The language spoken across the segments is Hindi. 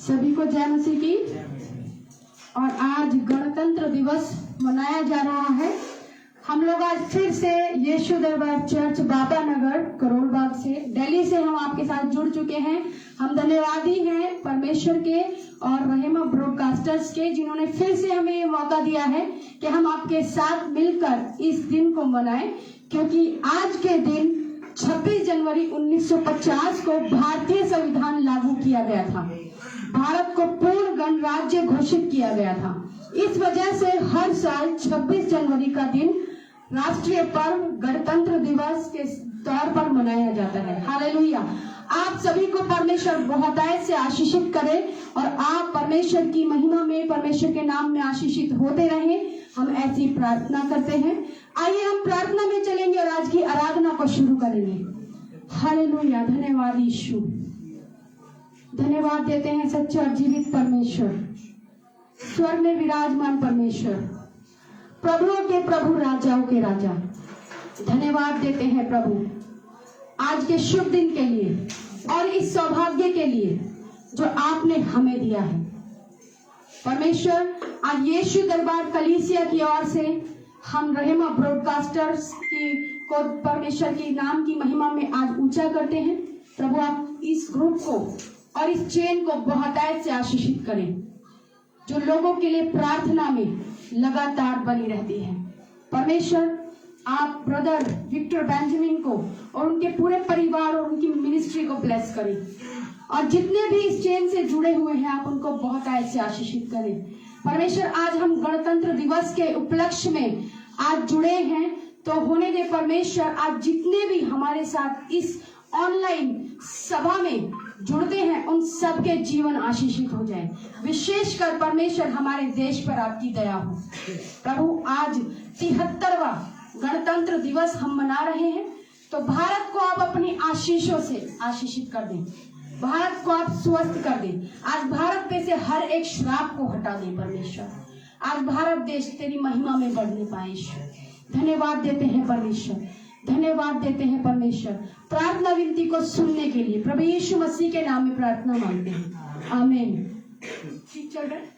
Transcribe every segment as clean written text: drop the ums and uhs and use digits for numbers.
सभी को जय मसीह की। और आज गणतंत्र दिवस मनाया जा रहा है। हम लोग आज फिर से यीशु दरबार चर्च बाबा नगर करोल बाग से दिल्ली से हम आपके साथ जुड़ चुके हैं। हम धन्यवादी हैं परमेश्वर के और रहमा ब्रॉडकास्टर्स के, जिन्होंने फिर से हमें ये मौका दिया है कि हम आपके साथ मिलकर इस दिन को मनाएं, क्योंकि आज के दिन 26 जनवरी 1950 को भारतीय संविधान लागू किया गया था। भारत को पूर्ण गणराज्य घोषित किया गया था। इस वजह से हर साल 26 जनवरी का दिन राष्ट्रीय पर्व गणतंत्र दिवस के तौर पर मनाया जाता है। हालेलुया। आप सभी को परमेश्वर बहुतायत से आशीषित करे और आप परमेश्वर की महिमा में, परमेश्वर के नाम में आशीषित होते रहें। हम ऐसी प्रार्थना करते हैं। आइए हम प्रार्थना में चलेंगे और आज की आराधना को शुरू करेंगे। हालेलुया। धन्यवाद यीशु। धन्यवाद देते हैं सच्चे और जीवित परमेश्वर, स्वर्ग में विराजमान परमेश्वर, प्रभुओं के प्रभु, राजाओं के राजा। धन्यवाद देते हैं प्रभु आज के शुभ दिन के लिए और इस सौभाग्य के लिए जो आपने हमें दिया है। परमेश्वर, आज यीशु दरबार कलीसिया की ओर से हम रहमा ब्रॉडकास्टर्स की को परमेश्वर के नाम की महिमा में आज ऊंचा करते हैं। प्रभु, आप इस ग्रुप को और इस चेन को बहुतायत से आशीषित करें, जो लोगों के लिए प्रार्थना में लगातार बनी रहती है। परमेश्वर, आप ब्रदर विक्टर बेंजामिन को और उनके पूरे परिवार और उनकी मिनिस्ट्री को ब्लेस करें, और जितने भी इस चेन से जुड़े हुए हैं आप उनको बहुतायत से आशीषित करें। परमेश्वर, आज हम गणतंत्र दिवस के उपलक्ष्य में आज जुड़े हैं, तो होने दे परमेश्वर, आज जितने भी हमारे साथ इस ऑनलाइन सभा में जुड़ते हैं उन सबके जीवन आशीषित हो जाए। विशेषकर परमेश्वर, हमारे देश पर आपकी दया हो। प्रभु, आज 73वां गणतंत्र दिवस हम मना रहे हैं, तो भारत को आप अपनी आशीषों से आशीषित कर दें। भारत को आप स्वस्थ कर दें। आज भारत पे से हर एक श्राप को हटा दें परमेश्वर। आज भारत देश तेरी महिमा में बढ़ने पाए। धन्यवाद देते हैं परमेश्वर, धन्यवाद देते हैं परमेश्वर। प्रार्थना विनती को सुनने के लिए प्रभु यीशु मसीह के नाम में प्रार्थना मांगते हैं। आमीन। ठीक चल रहा है?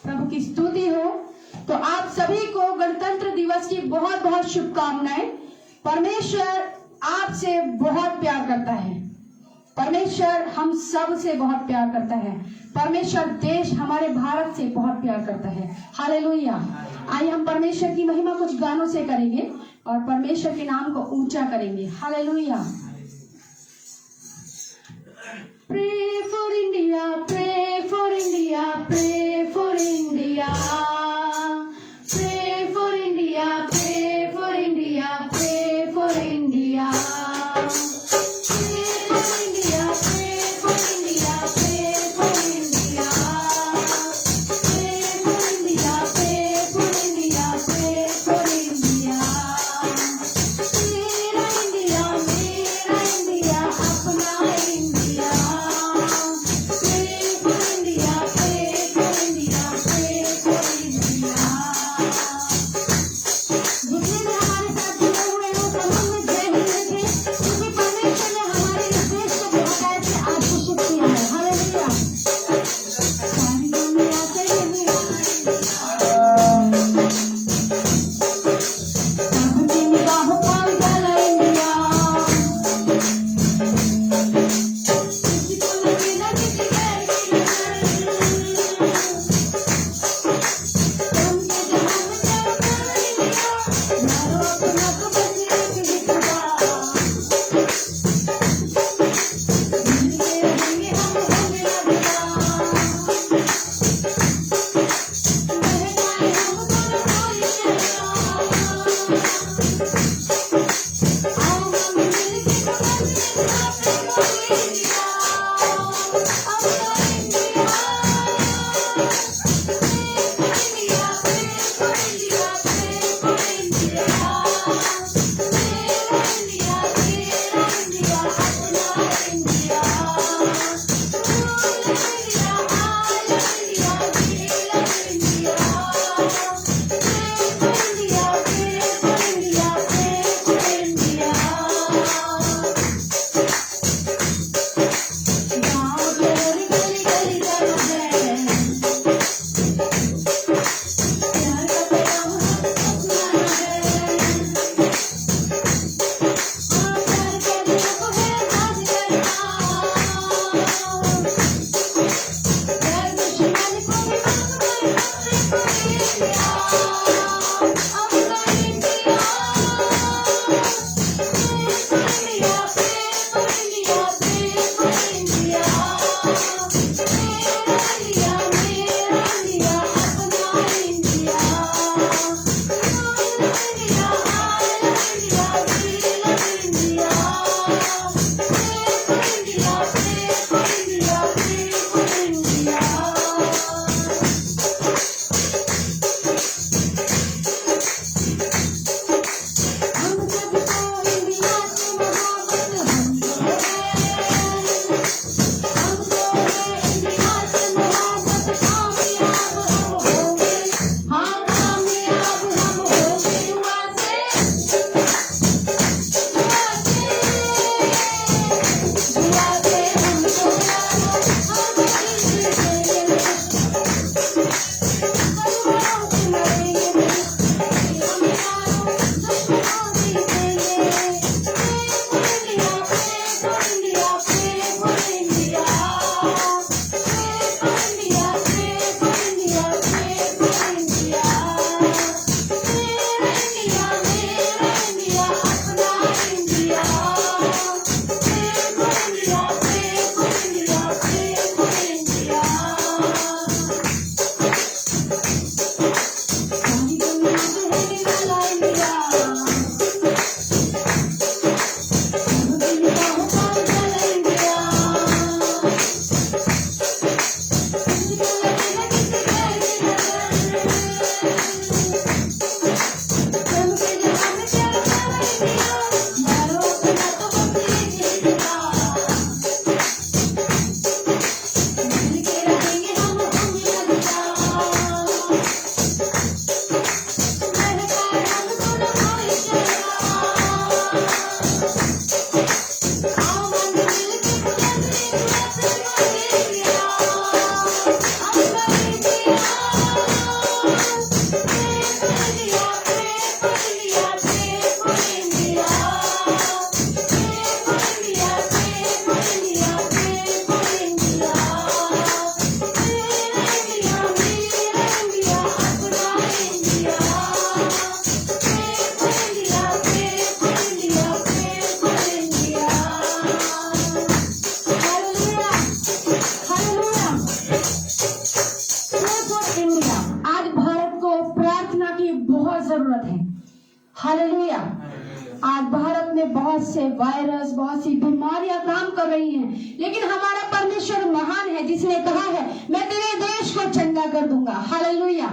प्रभु की स्तुति हो। तो आप सभी को गणतंत्र दिवस की बहुत बहुत शुभकामनाएं। परमेश्वर आपसे बहुत प्यार करता है। परमेश्वर हम सब से बहुत प्यार करता है। परमेश्वर देश हमारे भारत से बहुत प्यार करता है। हालेलुया। आइए हम परमेश्वर की महिमा कुछ गानों से करेंगे और परमेश्वर के नाम को ऊंचा करेंगे। Hallelujah. Pray for India, pray for India, pray for India. Pray for India, pray for India, pray for India. Pray for India, pray for India, pray for India. Pray for India, pray for India, pray for India. मेरा इंडिया, मेरा इंडिया, अपना India. Pray for India, pray for India, pray for India. Hallelujah. आज भारत में बहुत से वायरस, बहुत सी बीमारियां काम कर रही हैं, लेकिन हमारा परमेश्वर महान है जिसने कहा है मैं तेरे देश को चंगा कर दूंगा। हालेलुया।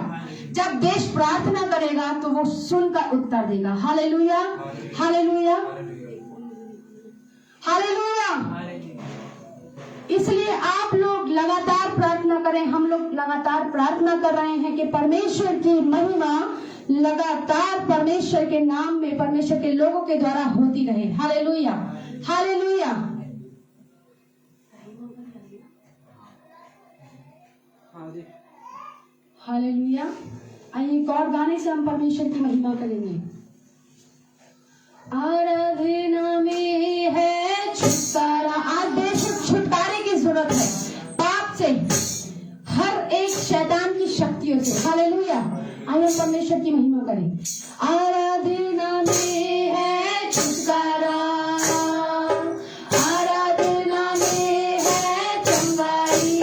जब देश प्रार्थना करेगा तो वो सुनकर उत्तर देगा। Hallelujah, hallelujah, hallelujah. इसलिए आप लोग लगातार प्रार्थना करें, हम लोग लगातार प्रार्थना कर रहे हैं कि परमेश्वर की महिमा लगातार परमेश्वर के नाम में, परमेश्वर के लोगों के द्वारा होती रहे। Hallelujah, hallelujah. हालेलुया। आइए एक और गाने से हम परमेश्वर की महिमा करेंगे। आराधना में है छुटकारा। आज देश को छुटकारे की जरूरत है, पाप से, हर एक शैतान की शक्तियों से। हालेलुया। आइए परमेश्वर की महिमा करें। आराधना में है छुटकारा, आराधना में है चंगाई,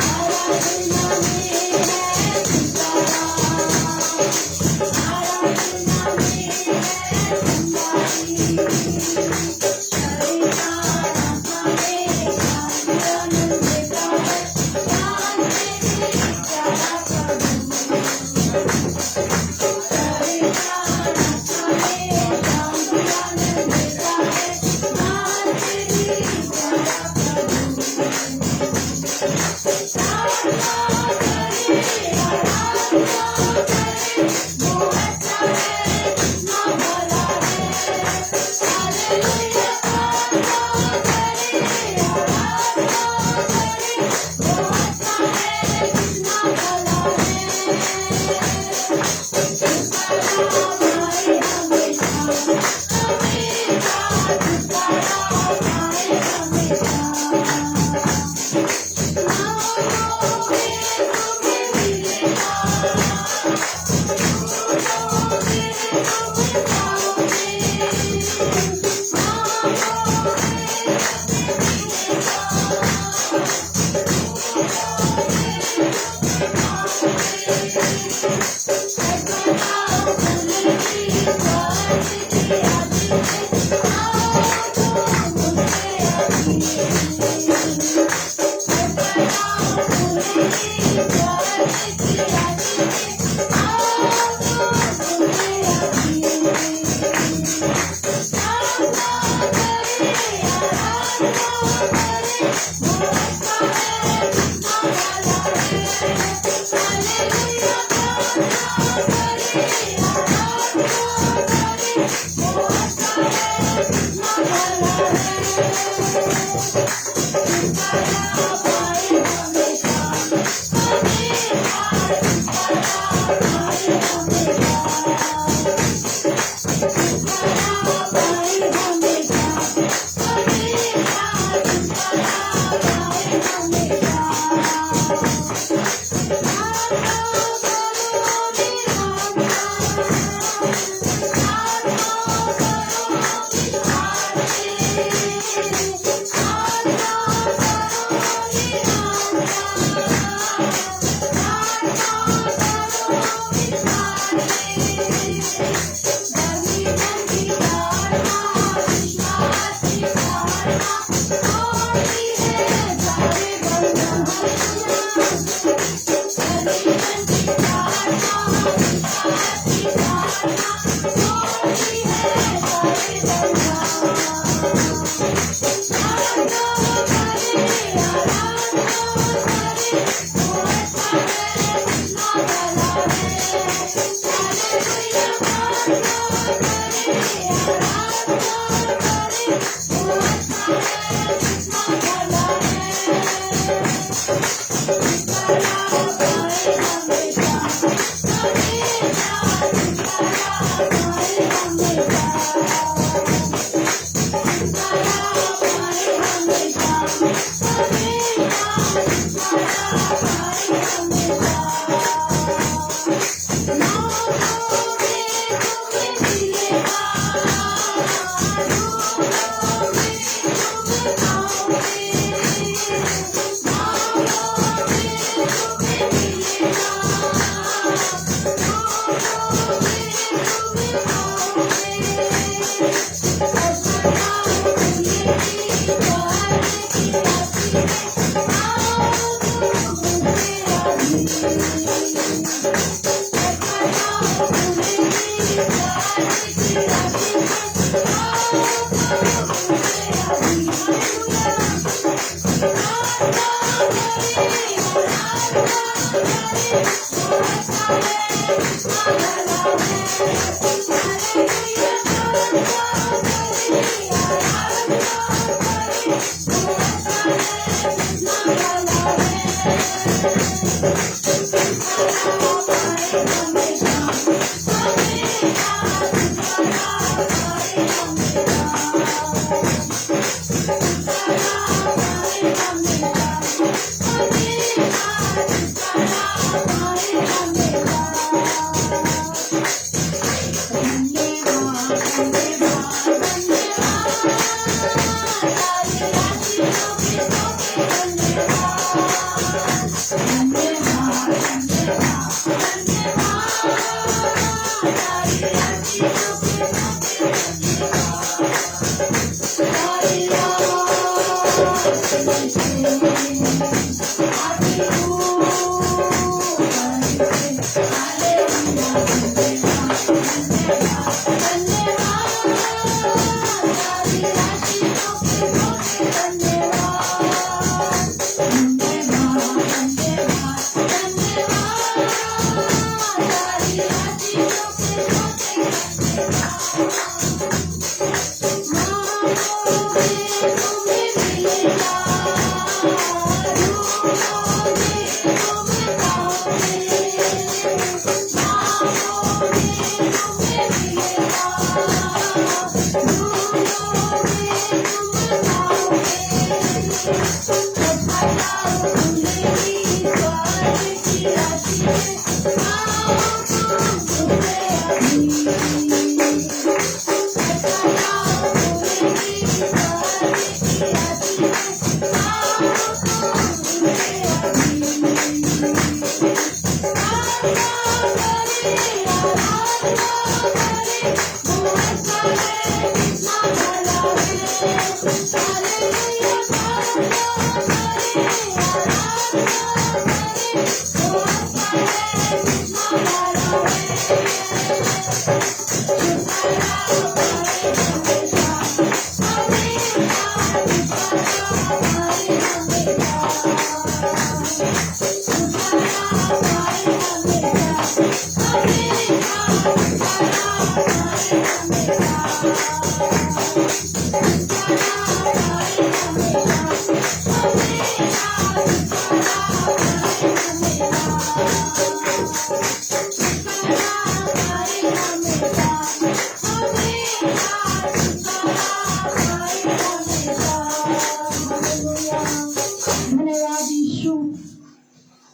आराधना में है छुटकारा, आराधना में है चंगाई।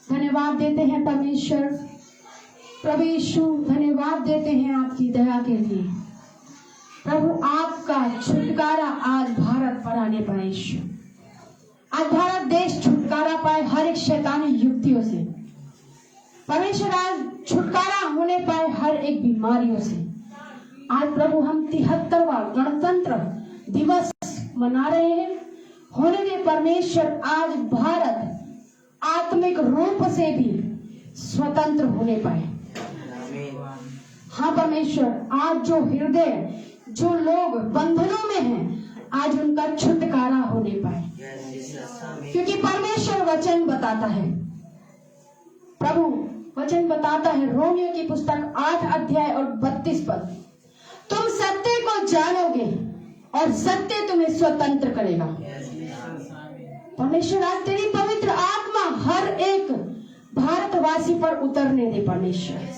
धन्यवाद देते हैं परमेश्वर प्रभु यीशु, धन्यवाद देते हैं आपकी दया के लिए। प्रभु आपका छुटकारा आज भारत पर आने पाए यीशु। आज भारत देश छुटकारा पाए हर एक शैतानी युक्तियों से। परमेश्वर आज छुटकारा होने पाए हर एक बीमारियों से। आज प्रभु हम 73वां गणतंत्र दिवस मना रहे हैं। होने दे परमेश्वर आज भारत आत्मिक रूप से भी स्वतंत्र होने पाए। हाँ परमेश्वर, आज जो हृदय, जो लोग बंधनों में हैं, आज उनका छुटकारा होने पाए, क्योंकि परमेश्वर वचन बताता है, प्रभु वचन बताता है, रोमियो की पुस्तक 8 अध्याय और 32 पद, तुम सत्य को जानोगे और सत्य तुम्हें स्वतंत्र करेगा। परमेश्वर आज तेरी पवित्र आत्मा हर एक भारतवासी पर उतरने दे। परमेश्वर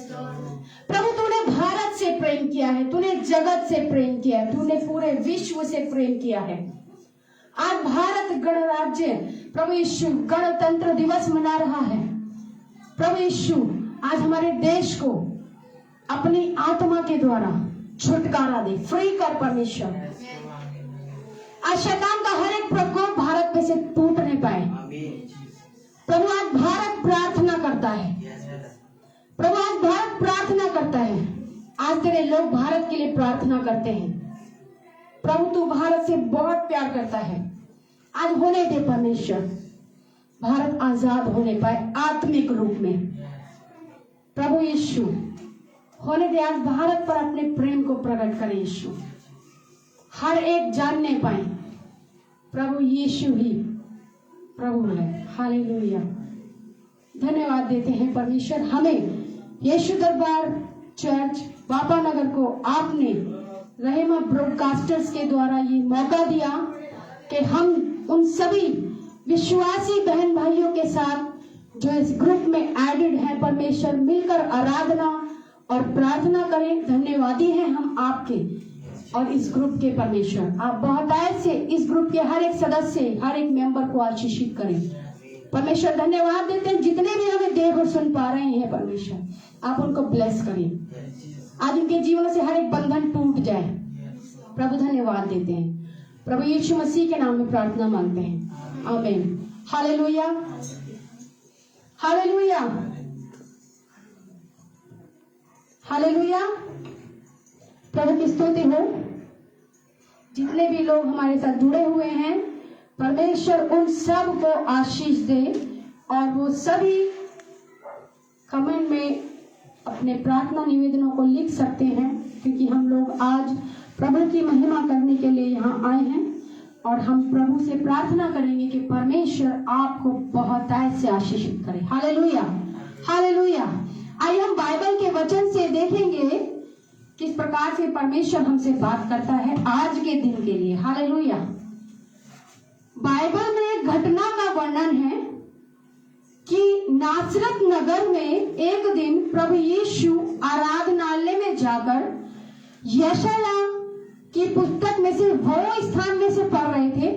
प्रभु, तूने भारत से प्रेम किया है, तूने जगत से प्रेम किया है, तूने पूरे विश्व से प्रेम किया है। आज भारत गणराज्य प्रभु यीशु गणतंत्र दिवस मना रहा है। प्रभु यीशु आज हमारे देश को अपनी आत्मा के द्वारा छुटकारा दे, फ्री कर परमेश्वर। आज शैतान का हर एक प्रकोप भारत में से टूटने पाए। प्रभु आज भारत प्रार्थना करता है, प्रभु आज भारत प्रार्थना करता है। आज तेरे लोग भारत के लिए प्रार्थना करते हैं। प्रभु तू भारत से बहुत प्यार करता है। आज होने दे परमेश्वर, भारत आजाद होने पाए आत्मिक रूप में। प्रभु यीशु होने दे, आज भारत पर अपने प्रेम को प्रकट करे यीशु, हर एक जानने पाए प्रभु यीशु ही प्रभु है। हालेलुया। धन्यवाद देते हैं परमेश्वर, हमें यीशु दरबार चर्च बापा नगर को आपने रहमा ब्रॉडकास्टर्स के द्वारा ये मौका दिया कि हम उन सभी विश्वासी बहन भाइयों के साथ जो इस ग्रुप में एडेड है, परमेश्वर मिलकर आराधना और प्रार्थना करें। धन्यवादी हैं हम आपके और इस ग्रुप के। परमेश्वर आप बहुतायत से इस ग्रुप के हर एक सदस्य, हर एक मेंबर को आशीषित करें। परमेश्वर धन्यवाद देते हैं जितने भी हमें देख और सुन पा रहे हैं, परमेश्वर आप उनको ब्लेस करें। आज उनके जीवन से हर एक बंधन टूट जाए। प्रभु धन्यवाद देते हैं, प्रभु यीशु मसीह के नाम में प्रार्थना मांगते हैं, आमीन। Hallelujah, hallelujah, hallelujah. प्रभु की स्तुति हो। जितने भी लोग हमारे साथ जुड़े हुए हैं, परमेश्वर उन सब को आशीष दे और वो सभी कमेंट में अपने प्रार्थना निवेदनों को लिख सकते हैं, क्योंकि हम लोग आज प्रभु की महिमा करने के लिए यहाँ आए हैं और हम प्रभु से प्रार्थना करेंगे कि परमेश्वर आपको बहुतायत से आशीषित करे। Hallelujah, hallelujah. आइए हम बाइबल के वचन से देखेंगे किस प्रकार से परमेश्वर हमसे बात करता है आज के दिन के लिए। हालेलुया। बाइबल में एक घटना का वर्णन है कि नासरत नगर में एक दिन प्रभु यीशु आराधनालय में जाकर यशाया की पुस्तक में से वो स्थान में से पढ़ रहे थे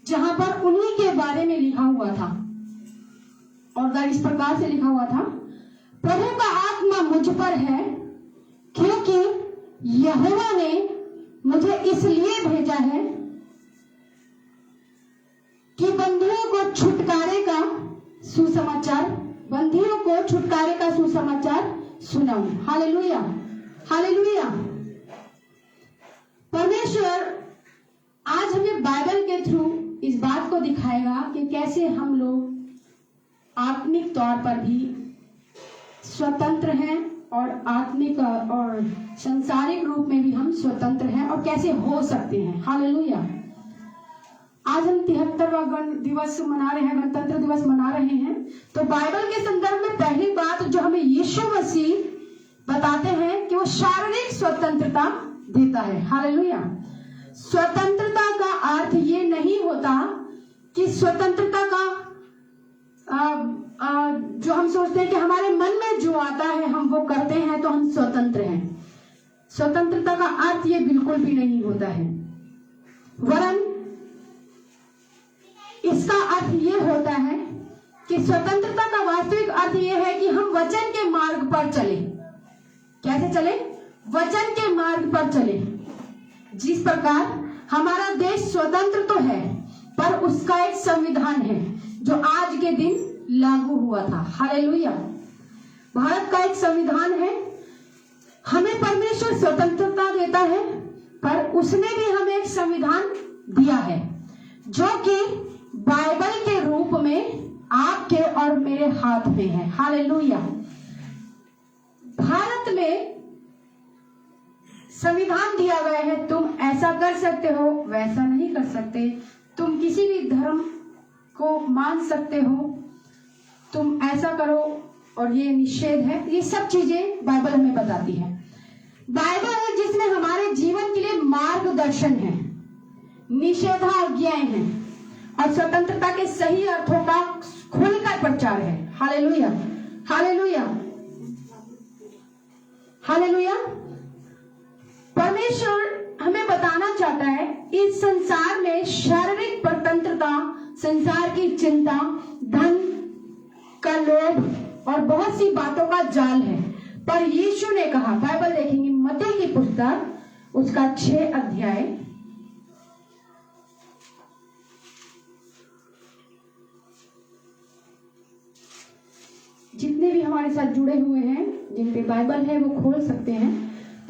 जहां पर उन्हीं के बारे में लिखा हुआ था। और इस प्रकार से लिखा हुआ था, प्रभु का आत्मा मुझ पर है क्योंकि यहोवा ने मुझे इसलिए भेजा है कि बंदियों को छुटकारे का सुसमाचार, बंदियों को छुटकारे का सुसमाचार सुनाऊं। Hallelujah, hallelujah. परमेश्वर आज हमें बाइबल के थ्रू इस बात को दिखाएगा कि कैसे हम लोग आत्मिक तौर पर भी स्वतंत्र हैं और आत्मिक और संसारिक रूप में भी हम स्वतंत्र हैं और कैसे हो सकते हैं। हालेलुया। आज हम 73वां गण दिवस मना रहे हैं, गणतंत्र दिवस मना रहे हैं। तो बाइबल के संदर्भ में पहली बात जो हमें यीशु मसीह बताते हैं कि वो शारीरिक स्वतंत्रता देता है। हालेलुया। स्वतंत्रता का अर्थ ये नहीं होता कि स्वतंत्रता का जो हम सोचते हैं कि हमारे मन में जो आता है हम वो करते हैं तो हम स्वतंत्र हैं। स्वतंत्रता का अर्थ ये बिल्कुल भी नहीं होता है, वरन इसका अर्थ ये होता है कि स्वतंत्रता का वास्तविक अर्थ ये है कि हम वचन के मार्ग पर चले। कैसे चले? वचन के मार्ग पर चले। जिस प्रकार हमारा देश स्वतंत्र तो है पर उसका एक संविधान है जो आज के दिन लागू हुआ था। हालेलुया। भारत का एक संविधान है, हमें परमेश्वर स्वतंत्रता देता उसने भी हमें एक संविधान दिया है जो कि बाइबल के रूप में आपके और मेरे हाथ में है। हालेलुया। भारत में संविधान दिया गया है, तुम ऐसा कर सकते हो, वैसा नहीं कर सकते, तुम किसी भी धर्म को मान सकते हो, तुम ऐसा करो और ये निषेध है। ये सब चीजें बाइबल हमें बताती है। बाइबल है जिसमें हमारे जीवन के लिए मार्गदर्शन है, निषेधाज्ञाएं हैं और स्वतंत्रता के सही अर्थों का खुलकर प्रचार है। Hallelujah, hallelujah, hallelujah. परमेश्वर हमें बताना चाहता है इस संसार में शारीरिक स्वतंत्रता, संसार की चिंता, धन का लोभ और बहुत सी बातों का जाल है। पर यीशु ने कहा, बाइबल देखेंगे मत्ती की पुस्तक उसका 6 अध्याय, जितने भी हमारे साथ जुड़े हुए हैं जिन पे बाइबल है वो खोल सकते हैं।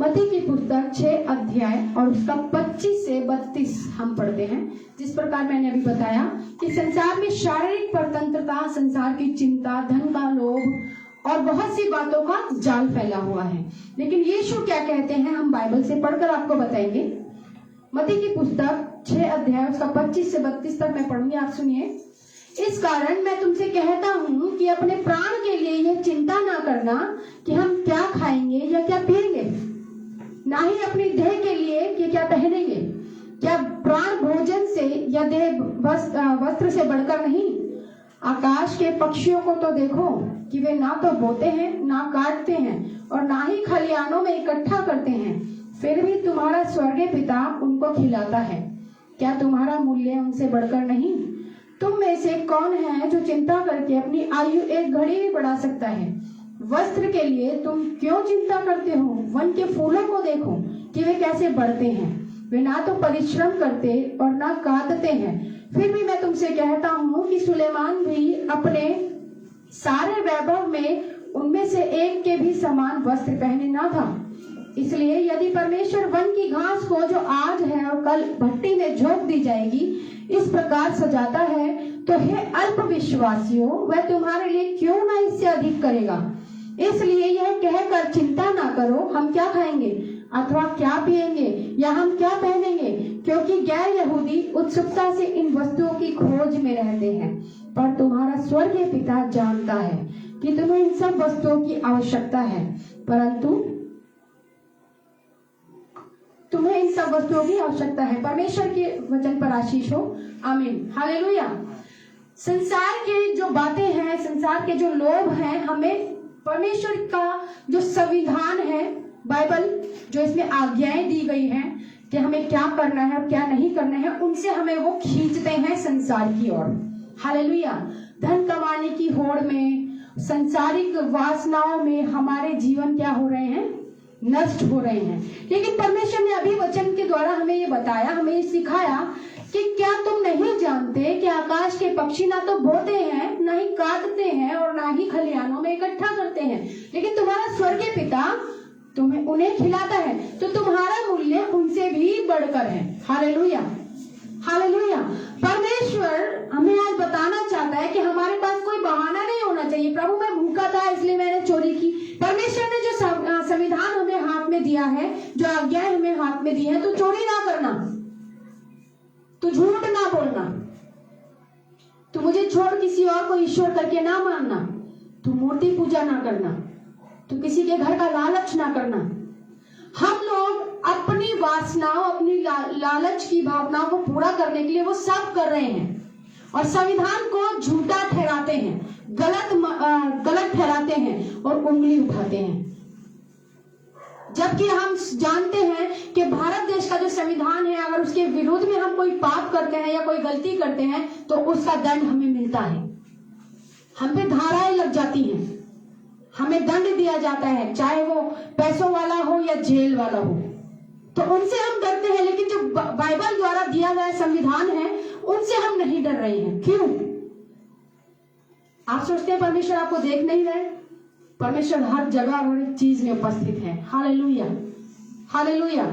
मत्ती की पुस्तक 6 अध्याय और उसका 25 से 32 हम पढ़ते हैं। जिस प्रकार मैंने अभी बताया कि संसार में शारीरिक स्वतंत्रता, संसार की चिंता, धन का लोभ और बहुत सी बातों का जाल फैला हुआ है। लेकिन यीशु क्या कहते हैं हम बाइबल से पढ़कर आपको बताएंगे। मत्ती की पुस्तक 6 अध्याय उसका 25 से 32 तक मैं पढ़ूंगी, आप सुनिए। इस कारण मैं तुमसे कहता हूँ कि अपने प्राण के लिए यह चिंता ना करना कि हम क्या खाएंगे या क्या पिएंगे, ना ही अपनी देह के लिए कि क्या पहनेंगे। क्या प्राण भोजन से या देह वस्त्र से बढ़कर नहीं? आकाश के पक्षियों को तो देखो कि वे ना तो बोते हैं, ना काटते हैं और ना ही खलिहानों में इकट्ठा करते हैं, फिर भी तुम्हारा स्वर्गीय पिता उनको खिलाता है। क्या तुम्हारा मूल्य उनसे बढ़कर नहीं? तुम में से कौन है जो चिंता करके अपनी आयु एक घड़ी भी बढ़ा सकता है? वस्त्र के लिए तुम क्यों चिंता करते हो? वन के फूलों को देखो कि वे कैसे बढ़ते हैं, वे ना तो परिश्रम करते और ना काटते हैं, फिर भी मैं तुमसे कहता हूँ कि सुलेमान भी अपने सारे वैभव में उनमें से एक के भी समान वस्त्र पहने ना था। इसलिए यदि परमेश्वर वन की घास को जो आज है और कल भट्टी में झोंक दी जाएगी इस प्रकार सजाता है, तो हे अल्प विश्वासियों, वह तुम्हारे लिए क्यों ना इससे अधिक करेगा। इसलिए यह कहकर चिंता ना करो, हम क्या खाएंगे अथवा क्या पिएंगे या हम क्या पहनेंगे, क्योंकि गैर यहूदी उत्सुकता से इन वस्तुओं की खोज में रहते हैं। पर तुम्हारा स्वर्गीय पिता जानता है कि तुम्हें इन सब वस्तुओं की आवश्यकता है, परंतु तुम्हें इन सब वस्तुओं की आवश्यकता है। परमेश्वर के वचन पर आशीष हो, आमीन, हालेलुया। संसार के जो बातें हैं, संसार के जो लोभ हैं, हमें परमेश्वर का जो संविधान है, बाइबल जो इसमें आज्ञाएं दी गई हैं कि हमें क्या करना है और क्या नहीं करना है, उनसे हमें वो खींचते हैं संसार की ओर। हालेलुया। धन कमाने की होड़ में, सांसारिक वासनाओं में हमारे जीवन क्या हो रहे हैं? नष्ट हो रहे हैं। लेकिन परमेश्वर ने अभी वचन के द्वारा हमें ये बताया, हमें ये सिखाया कि क्या तुम नहीं जानते कि आकाश के पक्षी ना तो बोते हैं, ना ही काटते हैं और ना ही खलिहानों में इकट्ठा करते हैं, लेकिन तुम्हारा स्वर्गीय पिता तुम्हें उन्हें खिलाता है, तो तुम्हारा मूल्य उनसे भी बढ़कर है। Hallelujah, hallelujah. परमेश्वर हमें आज बताना चाहता है कि हमारे पास कोई बहाना नहीं होना चाहिए। प्रभु मैं भूखा था इसलिए मैंने चोरी की। परमेश्वर ने जो संविधान हमें हाथ में दिया है, जो आज्ञाएं हमें हाथ में दी है, तो चोरी ना करना, तो झूठ ना बोलना, तो मुझे छोड़ किसी और को ईश्वर करके ना मानना, तो मूर्ति पूजा ना करना, तो किसी के घर का लालच ना करना। हम लोग अपनी वासनाओं, अपनी लालच की भावनाओं को पूरा करने के लिए वो सब कर रहे हैं और संविधान को झूठा ठहराते हैं, गलत ठहराते हैं और उंगली उठाते हैं। जबकि हम जानते हैं कि भारत देश का जो संविधान है, अगर उसके विरोध में हम कोई पाप करते हैं या कोई गलती करते हैं तो उसका दंड हमें मिलता है, हम पे धाराएं लग जाती हैं, हमें दंड दिया जाता है, चाहे वो पैसों वाला हो या जेल वाला हो। तो उनसे हम डरते हैं, लेकिन जो बाइबल द्वारा दिया गया संविधान है उनसे हम नहीं डर रहे हैं। क्यों? आप सोचते हैं परमेश्वर आपको देख नहीं रहे? परमेश्वर हर जगह और हर चीज में उपस्थित है। Hallelujah, hallelujah.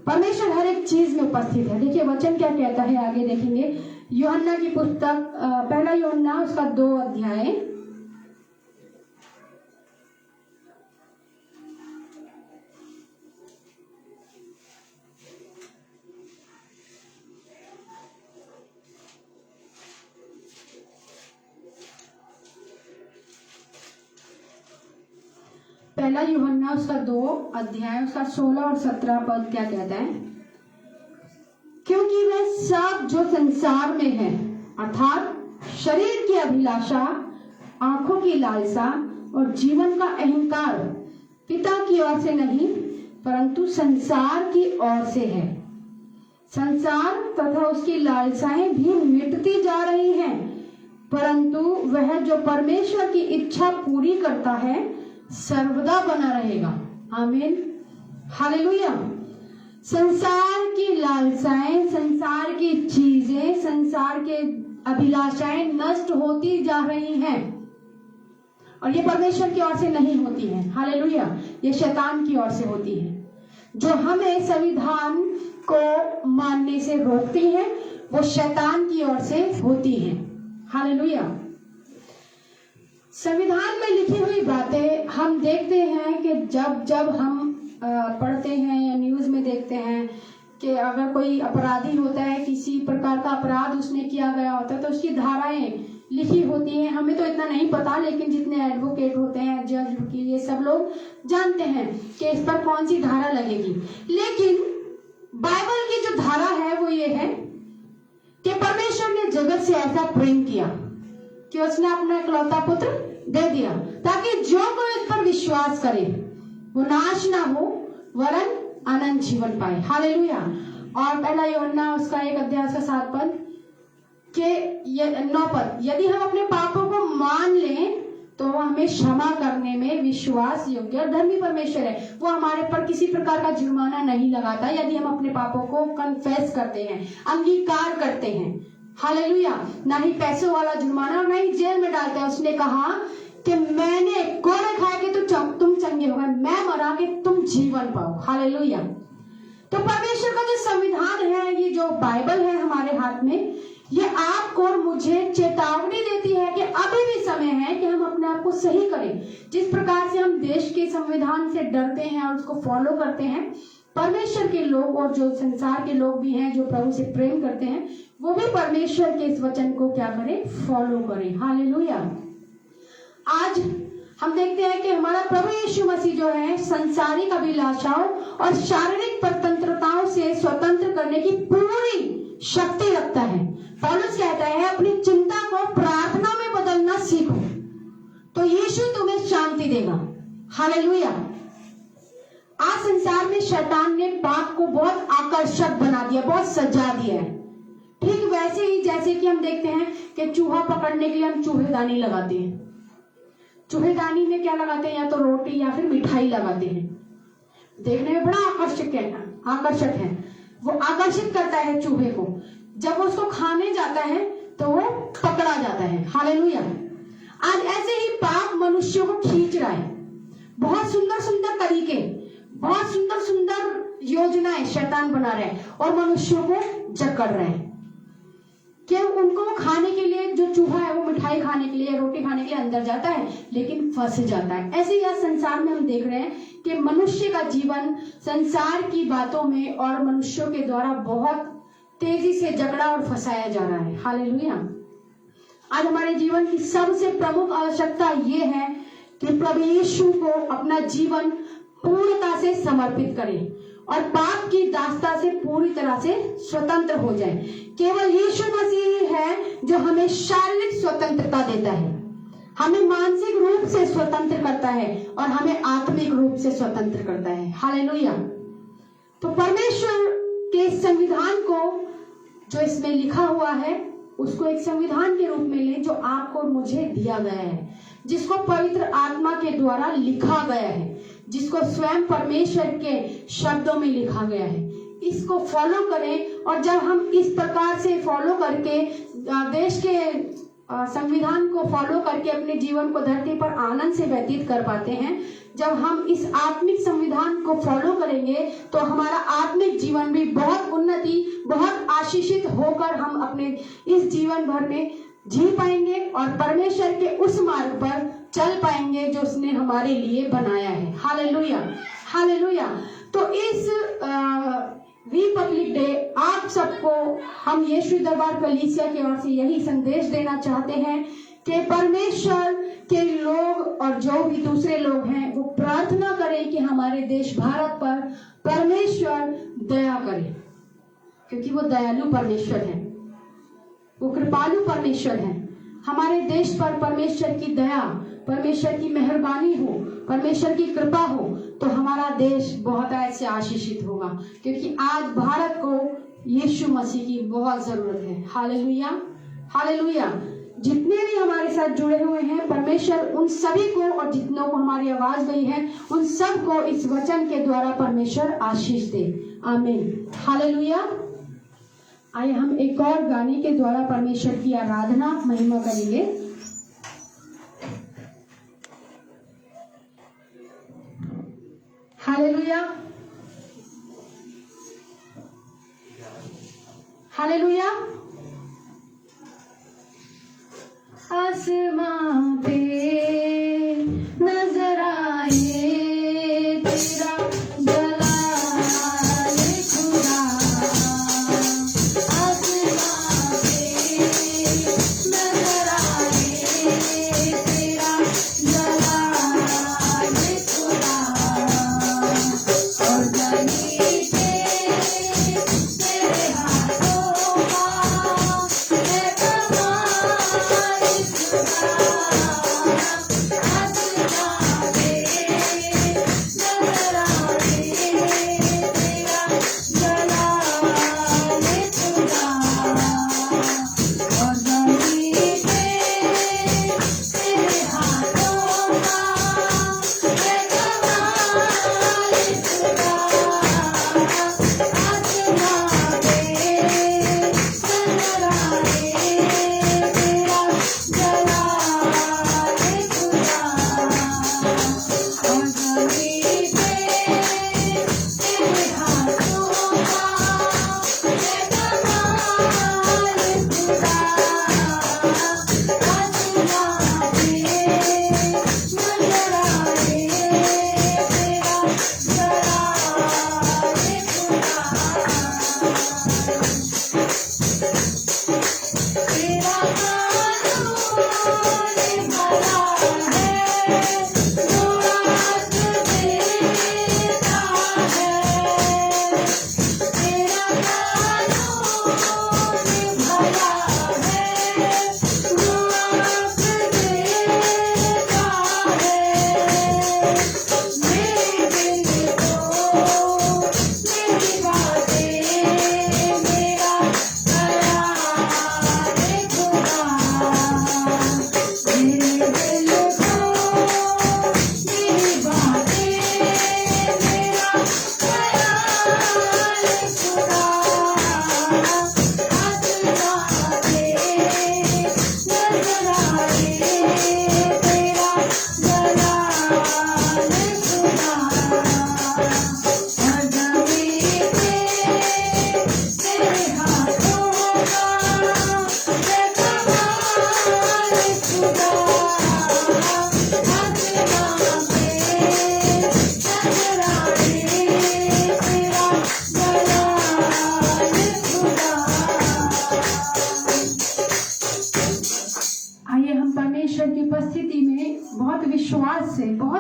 परमेश्वर हर एक चीज में उपस्थित है। देखिए वचन क्या कहता है, आगे देखेंगे। यूहन्ना की पुस्तक पहला यूहन्ना उसका 2 अध्याय, पहला यूहन्ना उसका 2 अध्याय उसका 16 और 17 पद क्या कहता है, क्योंकि वह सब जो संसार में है अर्थात शरीर की अभिलाषा, आंखों की लालसा और जीवन का अहंकार पिता की ओर से नहीं परंतु संसार की ओर से है। संसार तथा उसकी लालसाएं भी मिटती जा रही हैं, परंतु वह जो परमेश्वर की इच्छा पूरी करता है सर्वदा बना रहेगा। आमीन, हालेलुया। संसार की लालसाएं, संसार की चीजें, संसार के अभिलाषाएं नष्ट होती जा रही हैं और ये परमेश्वर की ओर से नहीं होती हैं। हालेलुया, ये शैतान की ओर से होती है, जो हमें संविधान को मानने से रोकती है, वो शैतान की ओर से होती है। हालेलुया। संविधान में लिखी हुई बातें हम देखते हैं कि जब हम पढ़ते हैं या न्यूज में देखते हैं कि अगर कोई अपराधी होता है, किसी प्रकार का अपराध उसने किया गया होता है, तो उसकी धाराएं लिखी होती हैं। हमें तो इतना नहीं पता, लेकिन जितने एडवोकेट होते हैं, जज, वकील, ये सब लोग जानते हैं कि इस पर कौन सी धारा लगेगी। लेकिन बाइबल की जो धारा है वो ये है कि परमेश्वर ने जगत से ऐसा प्रेम किया कि उसने अपना इकलौता पुत्र दे दिया, ताकि जो कोई इस पर विश्वास करे वो नाश ना हो वरन अनंत जीवन पाए। हालेलुया। और पहला यूहन्ना उसका 1 अध्याय का 7 पद के 9 पद, यदि हम अपने पापों को मान लें तो वो हमें क्षमा करने में विश्वास योग्य और धर्मी परमेश्वर है। वो हमारे पर किसी प्रकार का जुर्माना नहीं लगाता यदि हम अपने पापों को कन्फेस करते हैं, अंगीकार करते हैं। हालेलुया। ना ही पैसों वाला जुर्माना और ना ही जेल में डालता है। उसने कहा कि मैंने कोड़े खाए कि तुम चंगे हो गए, मैं मरा कि तुम जीवन पाओ। हालेलुया। तो परमेश्वर का जो संविधान है, ये जो बाइबल है हमारे हाथ में, ये आपको और मुझे चेतावनी देती है कि अभी भी समय है कि हम अपने आप को सही करें। जिस प्रकार से हम देश के संविधान से डरते हैं और उसको फॉलो करते हैं, परमेश्वर के लोग और जो संसार के लोग भी हैं जो प्रभु से प्रेम करते हैं, वो भी परमेश्वर के इस वचन को क्या करें, फॉलो करें। हालेलुया। आज हम देखते हैं कि हमारा प्रभु यीशु मसीह जो है संसारिक अभिलाषाओं और शारीरिक परतंत्रताओं से स्वतंत्र करने की पूरी शक्ति रखता है। पौलुस कहता है अपनी चिंता को प्रार्थना में बदलना सीखो तो यीशु तुम्हें शांति देगा। हालेलुया। आज संसार में शैतान ने पाप को बहुत आकर्षक बना दिया, बहुत सजा दिया है। ठीक वैसे ही जैसे कि हम देखते हैं कि चूहा पकड़ने के लिए हम चूहेदानी लगाते हैं। चूहेदानी में क्या लगाते हैं, या तो रोटी या फिर मिठाई लगाते हैं। देखने में बड़ा आकर्षक है। वो आकर्षित करता है चूहे को। जब वो उसको खाने जाता है तो वो पकड़ा जाता है। हालेलुया। आज ऐसे ही पाप मनुष्यों को खींच रहा है। बहुत सुंदर सुंदर तरीके, बहुत सुंदर सुंदर योजनाएं शैतान बना रहे हैं और मनुष्यों को जकड़ रहे हैं कि उनको खाने के लिए, जो चूहा है वो मिठाई खाने के लिए, रोटी खाने के लिए अंदर जाता है लेकिन फंस जाता है। ऐसे ही आज संसार में हम देख रहे हैं कि मनुष्य का जीवन संसार की बातों में और मनुष्यों के द्वारा बहुत तेजी से जकड़ा और फंसाया जा रहा है। हालेलुया। आज हमारे जीवन की सबसे प्रमुख आवश्यकता ये है कि प्रभु यीशु को अपना जीवन पूर्णता से समर्पित करें और पाप की दास्ता से पूरी तरह से स्वतंत्र हो जाए। केवल यीशु मसीह ही है जो हमें शारीरिक स्वतंत्रता देता है, हमें मानसिक रूप से स्वतंत्र करता है और हमें आत्मिक रूप से स्वतंत्र करता है। हालेलुया। तो परमेश्वर के संविधान को जो इसमें लिखा हुआ है उसको एक संविधान के रूप में ले जो आपको और मुझे दिया गया है, जिसको पवित्र आत्मा के द्वारा लिखा गया है, जिसको स्वयं परमेश्वर के शब्दों में लिखा गया है। इसको फॉलो करें और जब हम इस प्रकार से फॉलो करके देश के संविधान को फॉलो करके अपने जीवन को धरती पर आनंद से व्यतीत कर पाते हैं। जब हम इस आत्मिक संविधान को फॉलो करेंगे तो हमारा आत्मिक जीवन भी बहुत उन्नति, बहुत आशीषित होकर हम अपने इस जीवन भर में जी पाएंगे और परमेश्वर के उस मार्ग पर चल पाएंगे जो उसने हमारे लिए बनाया है। Hallelujah, hallelujah. तो इस रिपब्लिक डे आप सबको हम यीशु दरबार कलीसिया की ओर से यही संदेश देना चाहते हैं कि परमेश्वर के लोग और जो भी दूसरे लोग हैं वो प्रार्थना करें कि हमारे देश भारत पर परमेश्वर दया करे, क्योंकि वो दयालु परमेश्वर है, वो कृपालु परमेश्वर है। हमारे देश पर परमेश्वर की दया, परमेश्वर की मेहरबानी हो, परमेश्वर की कृपा हो तो हमारा देश बहुत ऐसे आशीषित होगा, क्योंकि आज भारत को यीशु मसीह की बहुत जरूरत है। Hallelujah, hallelujah. जितने भी हमारे साथ जुड़े हुए हैं, परमेश्वर उन सभी को और जितनों को हमारी आवाज गई है उन सब को इस वचन के द्वारा परमेश्वर आशीष दे। आमीन, हालेलुया। आइए हम एक और गाने के द्वारा परमेश्वर की आराधना महिमा करेंगे। Hallelujah, hallelujah. आसमां पे नजर आए तेरा जलाल खुदा, आसमां पे नजर आए तेरा जलाल खुदा, और जमीन पे तेरे हाथों का है कमाल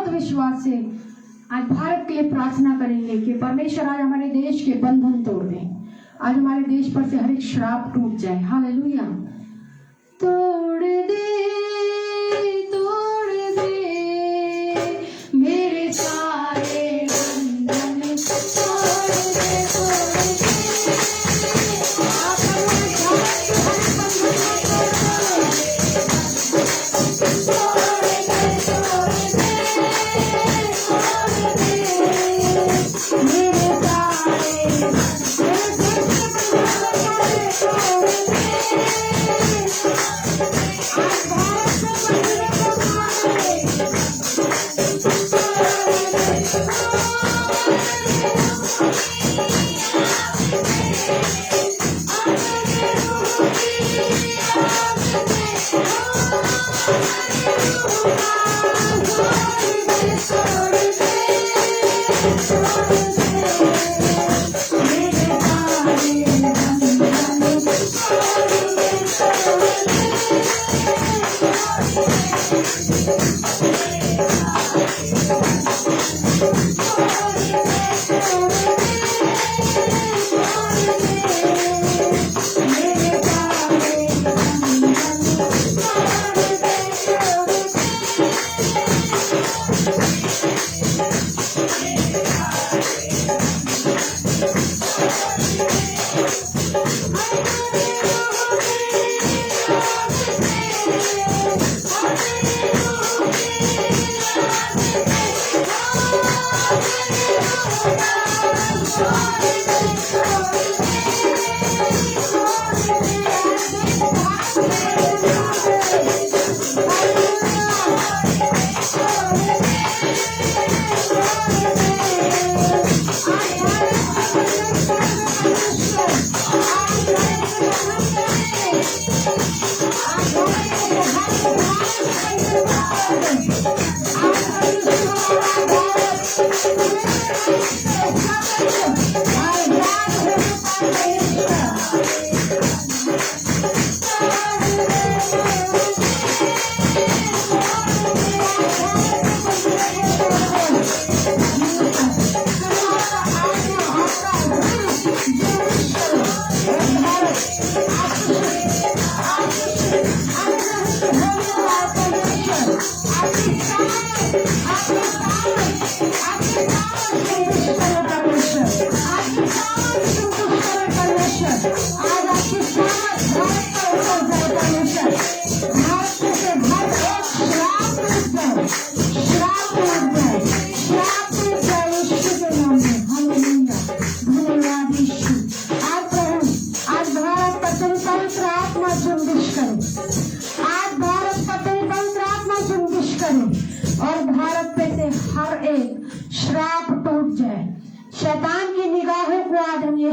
विश्वास से आज भारत के लिए प्रार्थना करेंगे कि परमेश्वर आज हमारे देश के बंधन तोड़ दें, आज हमारे देश पर से हर एक श्राप टूट जाए। हालेलुया। तोड़ दे मेरे सारे बंधन, तोड़ दे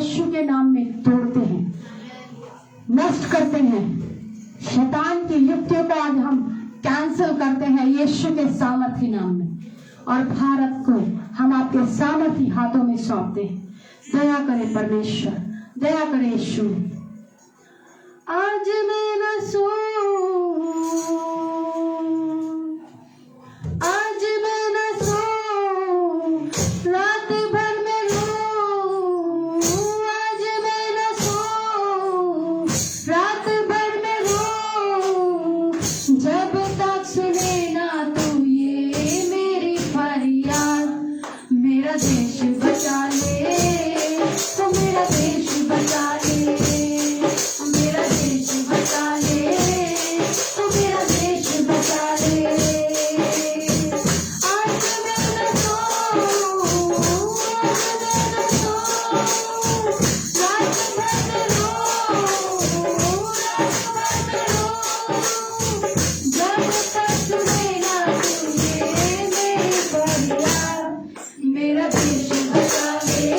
यीशु के नाम में तोड़ते हैं, नष्ट करते हैं। शैतान की युक्तियों को आज हम कैंसिल करते हैं यीशु के सामर्थी नाम में, और भारत को हम आपके सामर्थी हाथों में सौंपते हैं। दया करे परमेश्वर, दया करे यीशु। आज मैं न सोऊं, आज मैं न सोऊं, रात भर में रोऊं। आज मैं न सोऊं, रात भर में रोऊं, जब तक सुने ना तू ये मेरी फरियाद। मेरा देश बचा ले, तो मेरा देश बचा ले, मेरा देश बचा ले, तो मेरा देश बचा ले। आज मैं न सोऊं, आज मैं न सोऊं, रात भर में रोऊं, रात भर में रोऊं, जब तक सुने ना तू ये मेरी फरियाद। मेरा देश बचा ले,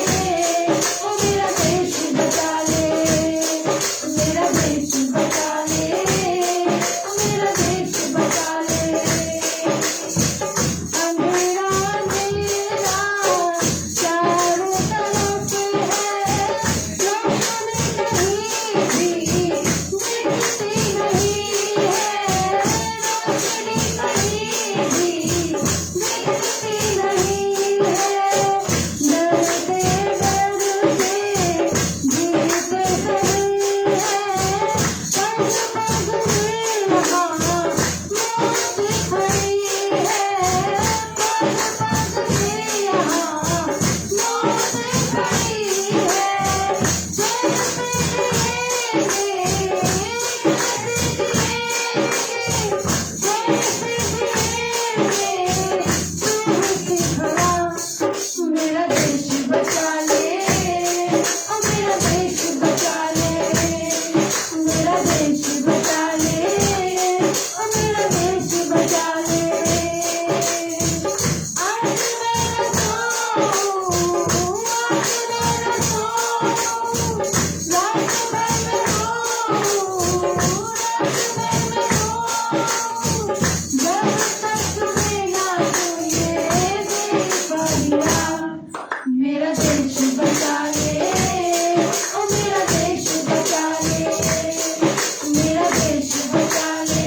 ओ मेरा देश बचा ले, मेरा देश बचा ले, ओ मेरा देश बचा ले। अंधेरा अंधेरा चारों तरफ है, रोशनी कहीं भी दिखती नहीं है, रोशनी कहीं भी दिखती नहीं है। डरते डरते जीते नहीं है, पग पग में यहाँ मौत खड़ी है, पग पग में यहाँ मौत खड़ी है। जैसे जिएंगे, कैसे जिएंगे, कैसे जिएंगे तू सिखा। मेरा देश बचा ले, ओ मेरा देश बचा ले, मेरा देश बचा ले, ओ मेरा देश बचा ले। आज मैं न सोऊं, आज मैं न सोऊं, रात भर में रोऊं, रात भर में रोऊं, जब तक सुने ना तू ये मेरी फरियाद। मेरा देश बचा ले, ओ मेरा देश बचा ले, मेरा देश बचा ले,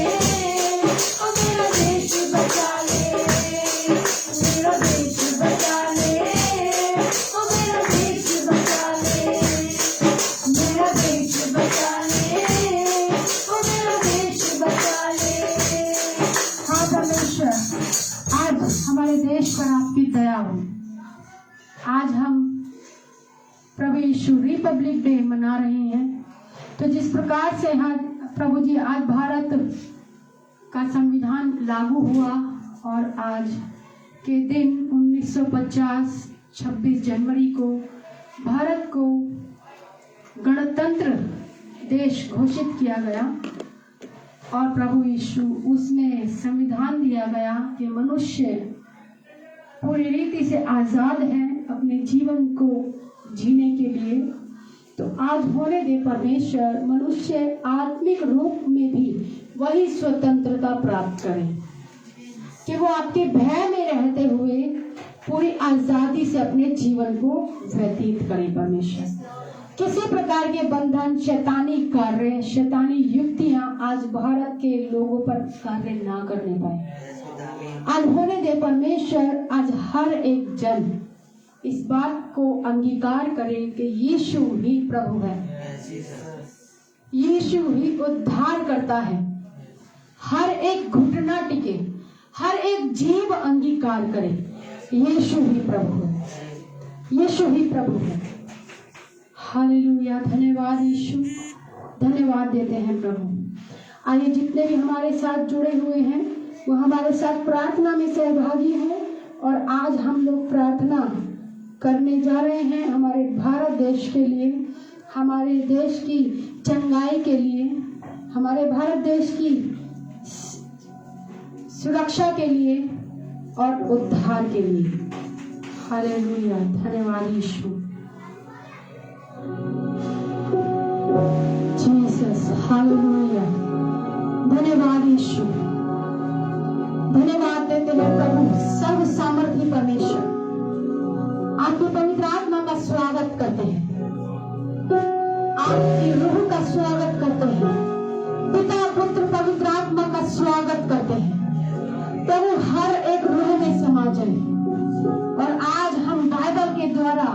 ओ मेरा देश बचा ले, मेरा देश बचा ले, ओ मेरा देश बचा ले, मेरा देश बचा ले, ओ मेरा देश बचा ले। हाँ परमेश्वर, आज हमारे देश पर आपकी दया हो। आज हम प्रभु यीशु रिपब्लिक डे मना रहे हैं, तो जिस प्रकार से आज प्रभु जी आज भारत का संविधान लागू हुआ, और आज के दिन 1950 26 जनवरी को भारत को गणतंत्र देश घोषित किया गया, और प्रभु यीशु उसमें संविधान दिया गया कि मनुष्य पूरी रीति से आजाद है अपने जीवन को जीने के लिए। तो आज होने दे परमेश्वर, मनुष्य आत्मिक रूप में भी वही स्वतंत्रता प्राप्त करे कि वो आपके भय में रहते हुए पूरी आजादी से अपने जीवन को व्यतीत करे। परमेश्वर, किसी प्रकार के बंधन, शैतानी कार्य, शैतानी युक्तियां आज भारत के लोगों पर कार्य ना करने पाए। आज होने दे परमेश्वर, आज हर एक जन इस बात को अंगीकार करे कि यीशु ही प्रभु है, यीशु ही उद्धार करता है। हर एक घुटना टिके, हर एक जीव अंगीकार करे यीशु ही प्रभु है, यीशु ही प्रभु है। हालेलुया, धन्यवाद यीशु, धन्यवाद देते हैं प्रभु। आइए जितने भी हमारे साथ जुड़े हुए हैं वो हमारे साथ प्रार्थना में सहभागी हैं, और आज हम लोग प्रार्थना करने जा रहे हैं हमारे भारत देश के लिए, हमारे देश की चंगाई के लिए, हमारे भारत देश की सुरक्षा के लिए और उद्धार के लिए। हालेलुया, धन्यवाद यीशु। यीशु। धन्यवाद देते हैं प्रभु सर्व सामर्थी परमेश्वर। आपकी पवित्र आत्मा का स्वागत करते हैं, आपकी रूह का स्वागत करते हैं, पिता पुत्र पवित्र आत्मा का स्वागत करते हैं। प्रभु हर एक रूह में समा जाए और आज हम बाइबल के द्वारा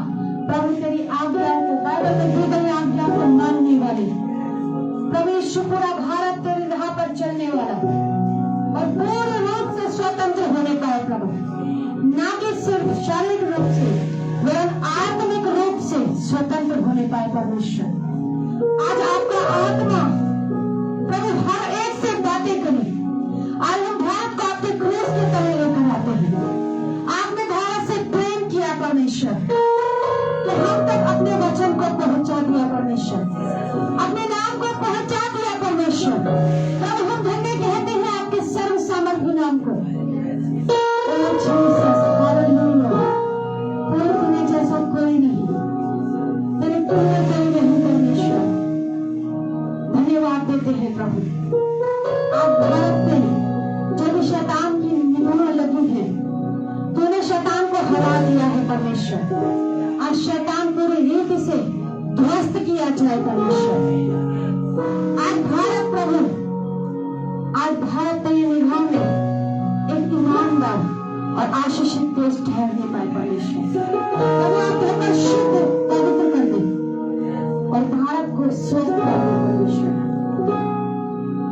प्रभु तेरी आज्ञा को, बाइबल में दी गई आज्ञा को मानने वाले प्रभु यीशु, पूरा भारत तेरी राह पर चलने वाला और पूर्ण रूप से स्वतंत्र होने पाए प्रभु, ना कि सिर्फ शारीरिक रूप से वरन आत्मिक रूप से स्वतंत्र होने पाए परमेश्वर। आज आपका आत्मा प्रभु हर एक से बातें करे। आज हम भारत को आपके क्रूस के तले लेकर आते हैं। आपने भारत से प्रेम किया परमेश्वर, तो हम तक अपने वचन को पहुंचा दिया परमेश्वर, अपने नाम को पहुंचा दिया परमेश्वर। प्रभु हम धन्य कहते हैं आपके सर्व सामर्थ्य नाम को। पूरी दुनिया जैसा कोई नहीं, तेरे तुल्य कोई नहीं परमेश्वर। धन्यवाद देते हैं प्रभु। आज भारत में जो भी शैतान की निगाह लगी है, तूने शैतान को हरा दिया है परमेश्वर। आज शैतान पूरी रीति से ध्वस्त किया जाए परमेश्वर। आज भारत प्रभु, आज भारत तेरी निगाह में एक ईमानदार और आशीषित देश ठहरने पाए परमेश्वर। प्रभु आप होकर शुद्ध पवित्र कर दे और भारत को स्वस्थ कर दे परमेश्वर।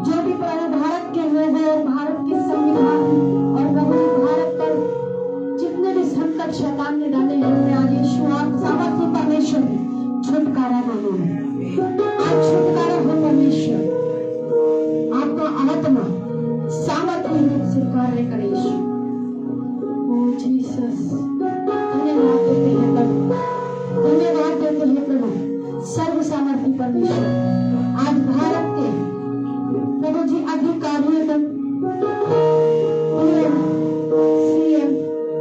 जो भी प्रभु भारत के लोग हैं, भारत के संविधान और प्रभु भारत पर जितने भी संकट शैतान ने डाले हैं, उन्हें आज यीशु आप सामर्थ्य परमेश्वर ने छुटकारा मांगो है। आज छुटकारा हो परमेश्वर, आपका आत्मा सामर्थ्य रूप से कार्य करे यीशु। ओ जीसस, धन्यवाद देते हैं प्रभु, धन्यवाद देते हैं प्रभु सर्व सामर्थ्य परमेश्वर। आज भारत के प्रभु जी अधिकारियों तक, सीएम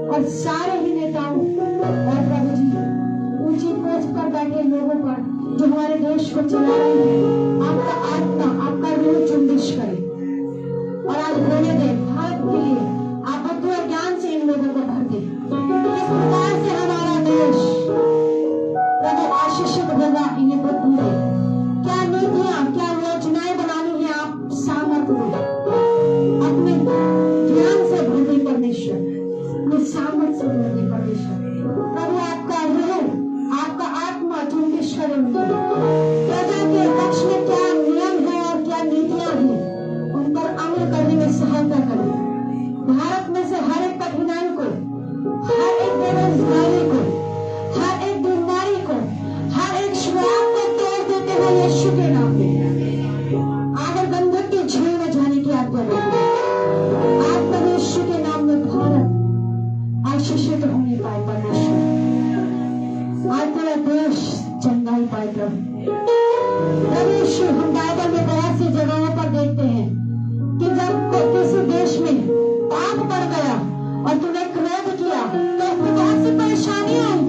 और सारे ही नेताओं और प्रभु जी ऊंची पोस्ट पर बैठे लोगों पर जो हमारे देश को चला रहे हैं, आपका आत्मा, आपका रूह जुम्बिश करे और आज होने दे भारत के लिए। आप बुद्धि और ज्ञान से इन लोगों को भर दे। किस प्रकार से हमारा देश प्रभु आशीषित होगा, इन्हें बुद्धि दे। क्या नीतियां, क्या योजनाएं बनानी है, आप सामर्थ्य दे। अपने ज्ञान से भर दे परमेश्वर, अपने सामर्थ्य से भर दे परमेश्वर। प्रभु आपका रूह, आपका आत्मा जुम्बिश करे। प्रजा के पक्ष में क्या नियम है और क्या नीतियां हैं, उन पर अमल करने में सहायता करें। भारत में से हर एक कठिनाई को, हर एक बेरोजगारी को, हर एक बीमारी को, हर एक श्राप को तोड़ देते हैं यीशु के नाम में। आगर गंधक की झील में जाने की आज्ञा देते हैं। आज पर यीशु के नाम में भारत आशीषित होने पाए परमेश्वर। आज पूरा देश चंगाई पाए प्रभु। यीशु, हम बाइबल में बहुत सी जगहों पर देखते हैं कि जब किसी देश में पाप बढ़ गया और तूने क्रोध किया तो बहुत सी परेशानियां आई,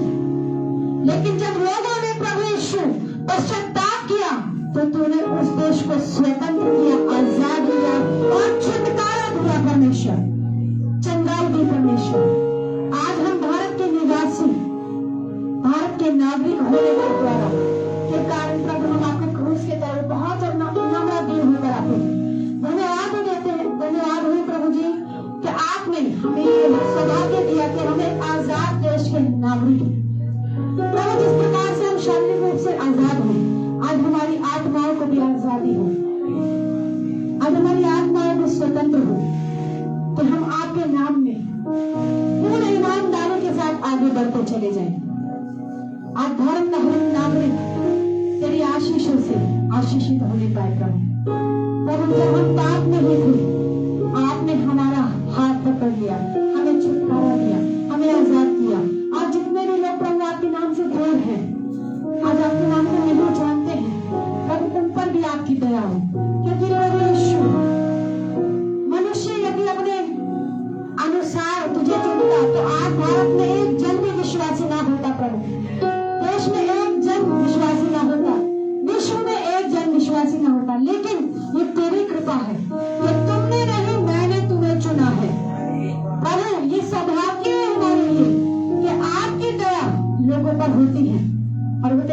लेकिन जब लोगों ने प्रभु यीशु पश्चाताप किया तो तूने उस देश को स्वतंत्र किया, आजाद किया और छुटकारा दिया परमेश्वर, चंगाई दी परमेश्वर। आज हम भारत के निवासी, भारत के नागरिक होने के द्वारा के कारण प्रभु हम आपके क्रूस के तरफ बहुत नम्र दिल होकर आते हैं। धन्यवाद देते हैं, धन्यवाद हुई प्रभु जी कि आपने हमें ये सौभाग्य दिया कि हम एक आजाद देश के नागरिक हैं। प्रभु जिस प्रकार से हम शारीरिक रूप से आजाद हैं, आज हमारी आत्माओं को भी आजादी हो, आज हमारी आत्माएं भी स्वतंत्र हो कि हम आपके नाम में पूर्ण ईमानदारी के साथ आगे बढ़ते चले जाएं। आज भारत का हर नागरिक तेरी आशीष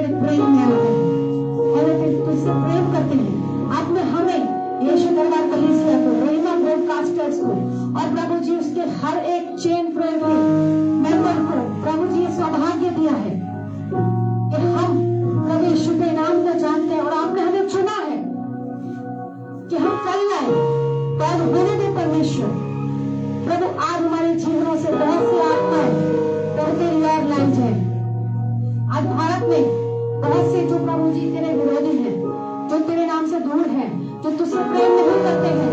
तेरे प्रेम में आते हैं और तुझसे प्रेम करते हैं। आपने हमें यीशु दरबार कलीसिया को, रहीमा ब्रॉडकास्टर्स को और प्रभु जी उसके हर एक चेन प्रेम के मेंबर को प्रभु जी सौभाग्य दिया है कि हम प्रभु यीशु के नाम को जानते हैं और आपने हमें चुना है कि हम चल जाए। तो होने दे परमेश्वर प्रभु, आज हमारे जीवनों से बहुत सी आत्माएं प्रभु तेरी ओर लाई जाए। आज भारत में बहुत से जो प्रभु जी तेरे विरोधी हैं, जो तेरे नाम से दूर हैं, जो तुझसे प्रेम नहीं करते हैं,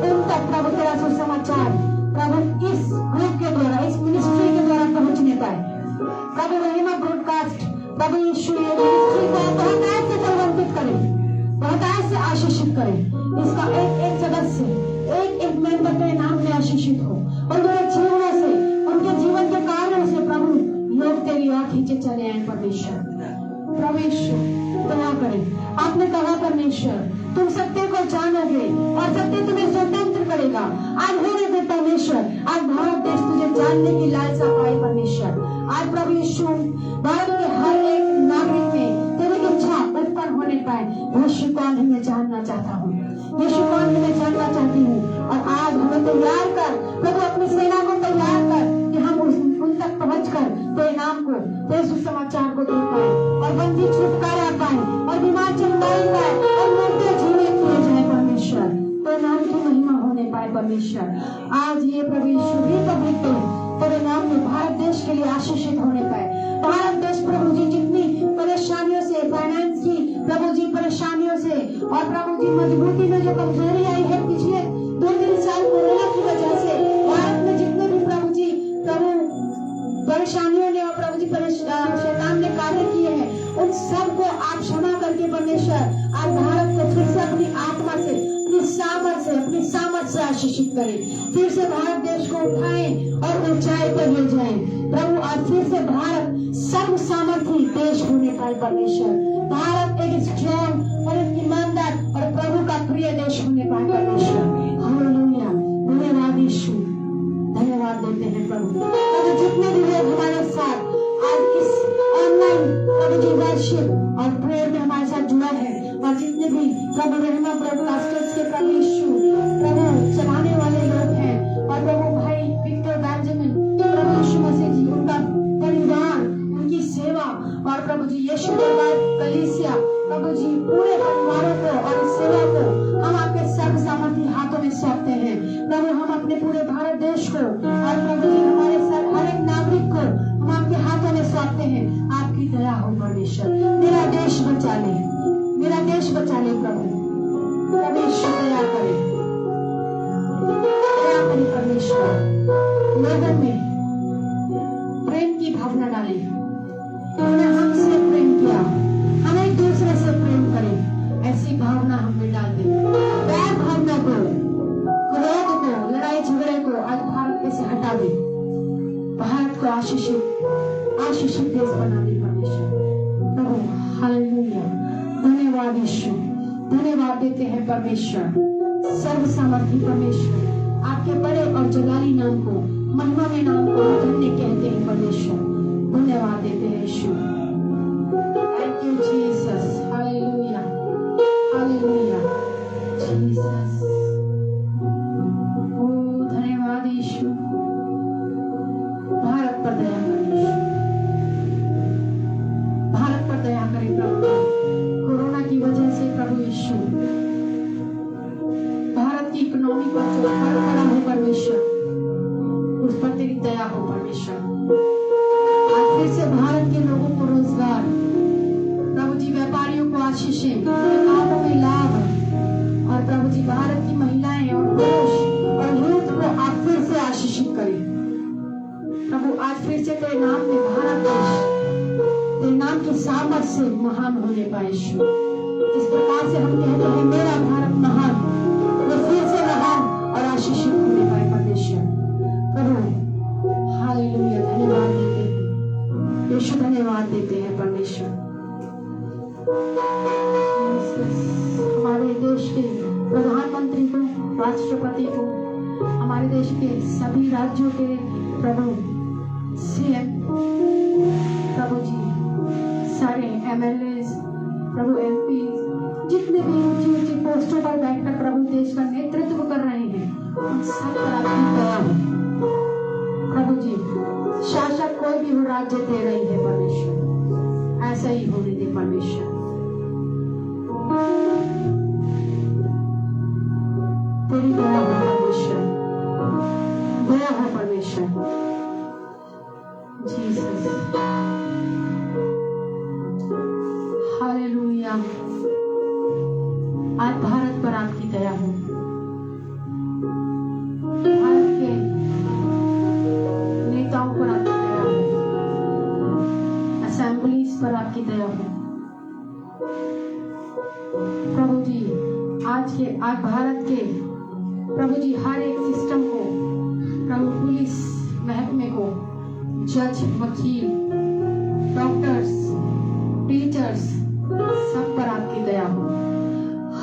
उन तक प्रभु तेरा सुसमाचार प्रभु इस ग्रुप के द्वारा, इस मिनिस्ट्री के द्वारा पहुंचने पाए। प्रभु रहीमा ब्रॉडकास्ट प्रभु यीशु ये मिनिस्ट्री को बहुत ऐसे बलवंतित करे, बहुत ऐसे आशीषित करे। इसका एक एक सदस्य, एक एक मेंबर तेरे नाम में आशीषित हो और मेरे जीवनों से, उनके जीवन के कार्यों से प्रभु लोग तेरी ओर खींचे चले आए। परमेश्वर प्रभु यीशु दया करें। आपने कहा परमेश्वर तुम सत्य को जानोगे और सत्य तुम्हें स्वतंत्र करेगा। आज होने दे परमेश्वर, आज भारत देश तुझे जानने की लालसा पाए परमेश्वर। आज प्रभु यीशु भारत के हर एक नागरिक में तेरी इच्छा उत्पन्न होने पाए। यीशु कौन है मैं जानना चाहता हूँ, यीशु कौन है मैं जानना चाहती हूँ। और आज हमें तैयार कर प्रभु, अपनी सेना को तैयार कर कि हम उन तक पहुँच कर तेरे नाम को, तेरे सुसमाचार को दे पाए और बंदी छुटकारा पाए और बीमार चंगाई पाए और मुर्दे जीवित किए जाए परमेश्वर। तेरे नाम की महिमा होने पाए परमेश्वर। आज ये प्रभु यीशु भी पब्लिक तेरे नाम में भारत देश के लिए आशीषित होने पाए। भारत देश प्रभु जी जितनी परेशानियों से, फाइनेंस की प्रभु जी परेशानियों से और प्रभु जी मजबूती में जो कमजोरी आई है पिछले 2-3 साल कोरोना की वजह से, भारत में जितने भी प्रभु जी परेशानियों ने और प्रभु जी शैतान ने कार्य किए हैं, उन सबको आप क्षमा करके परमेश्वर आज भारत को फिर से अपनी आत्मा से, अपनी सामर्थ से आशीषित करें। फिर से भारत देश को उठाएं और ऊंचाई पर ले जाएं। प्रभु आज फिर से भारत सर्व सामर्थी देश होने पाए परमेश्वर। भारत एक स्ट्रॉन्ग और एक ईमानदार और प्रभु का प्रिय देश होने पाए परमेश्वर। हालेलुया, धन्यवाद यीशु, धन्यवाद देते हैं प्रभु। और जितने भी लोग हमारे साथ आज इस ऑनलाइन प्रभु जी वर्शिप और प्रेयर में हमारे साथ जुड़ा है और जितने भी प्रभु रहीमा ब्रॉडकास्टर्स के प्रभु यीशु प्रभु चलाने वाले लोग हैं और प्रभु भाई विक्टर बेंजामिन प्रभु यीशु मसीह जी, उनका परिवार, उनकी सेवा और प्रभु जी यीशु दरबार कलीसिया प्रभु जी पूरे परिवारों को और इस सेवा को हम आपके सर्व सामर्थी हाथों में सौंपते हैं। प्रभु हम अपने पूरे भारत देश को और प्रभु जी हमारे हर एक नागरिक को हम आपके हाथों में सौंपते हैं। आपकी दया हो परमेश्वर, मेरा देश बचा ले, मेरा देश बचा ले प्रभु। परमेश्वर दया करे, दया करे परमेश्वर। लोगों में प्रेम की भावना डाले, उन्होंने हमसे प्रेम किया, हम एक दूसरे से प्रेम करें, ऐसी भावना हमें डाल दे। बैर भावना को, क्रोध को, लड़ाई झगड़े को आज भारत में से हटा दे। भारत को आशीषित देश बना दे परमेश्वर। प्रभु हालेलुया, धन्यवाद यीशु, धन्यवाद देते हैं परमेश्वर। सर्व सामर्थी परमेश्वर आपके बड़े और जलाली नाम को, महिमा में नाम को धन्य कहते हैं परमेश्वर। धन्यवाद देते हैं Yeshu. Thank you Jesus, hallelujah, hallelujah Jesus. ओ धन्यवाद यीशु। भारत पर दया करें, भारत पर दया करें प्रभु। कोरोना की वजह से प्रभु यीशु भारत की इकोनॉमी पर जो फर्क पड़ा है परमेश्वर, उस पर तेरी दया हो परमेश्वर। आज फिर से भारत के लोगों को रोजगार, प्रभु जी व्यापारियों को आशीषें, कामों में लाभ और प्रभु जी भारत की महिलाएं और पुरुष और यूथ को आप फिर से आशीषित करें प्रभु। आज फिर से तेरे नाम में भारत देश तेरे नाम की सामर्थ्य से महान होने पाए यीशु। इस प्रकार से हम कहते हैं मेरा भारत महान, वो फिर से महान और आशीषित होने पाए परमेश्वर। प्रभु हालेलुया, धन्यवाद देते हैं यीशु, धन्यवाद देते हैं परमेश्वर। हमारे देश के प्रधानमंत्री को, राष्ट्रपति को, हमारे देश के सभी राज्यों के प्रभु सीएम प्रभु जी सारे MLAs, प्रभु MP, जितने भी ऊंची ऊंची पोस्टों पर बैठकर प्रभु देश का नेतृत्व कर रहे हैं, उन सब पर आपकी दया हो प्रभु जी। शासक कोई भी हो, राज्य दे रही है परमेश्वर, ऐसा ही होने दे परमेश्वर। तेरी दया हो परमेश्वर, दया हो परमेश्वर। Jesus, hallelujah. आज भारत पर आपकी दया हो, भारत के नेताओं पर आपकी दया हो, असेंबलीज पर आपकी दया हो प्रभु जी। आज भारत के प्रभु जी हर एक सिस्टम को, प्रभु पुलिस महकमे को, जज, वकील, डॉक्टर्स, टीचर्स, सब पर आपकी दया हो।